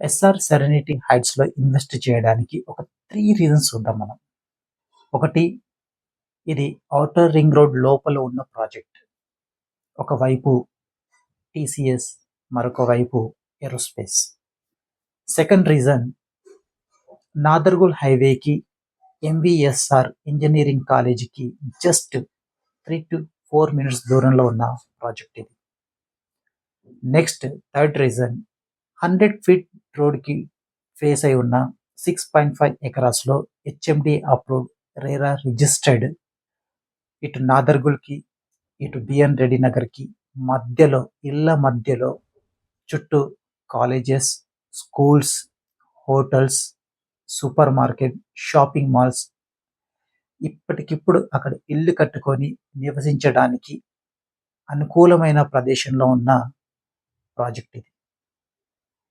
SR serenity హైట్స్‌లో invest చేయడానికి ఒక 3 reasons చూద్దాం మనం. ఒకటి, ఇది ఔటర్ రింగ్ రోడ్ లోపల ఉన్న ప్రాజెక్ట్. ఒకవైపు టీసీఎస్, మరొక వైపు ఏరోస్పేస్. సెకండ్ రీజన్, నాదర్గుల్ హైవేకి, ఎంవీఎస్ఆర్ ఇంజినీరింగ్ కాలేజీకి జస్ట్ 3 to 4 మినిట్స్ దూరంలో ఉన్న ప్రాజెక్ట్ ఇది. నెక్స్ట్ థర్డ్ రీజన్, 100 ఫీట్ రోడ్కి ఫేస్ అయి ఉన్న 6.5 ఎకరాస్లో హెచ్ఎండి అప్రూవ్డ్ రేరా రిజిస్టర్డ్, ఇటు నాదర్గుల్కి ఇటు బిఎన్ రెడ్డి నగర్కి మధ్యలో, ఇళ్ళ మధ్యలో చుట్టూ colleges, schools, hotels, super market, shopping malls, ఇప్పటికిప్పుడు అక్కడ ఇల్లు కట్టుకొని నివసించడానికి అనుకూలమైన ప్రదేశంలో ఉన్న ప్రాజెక్ట్ ఇది.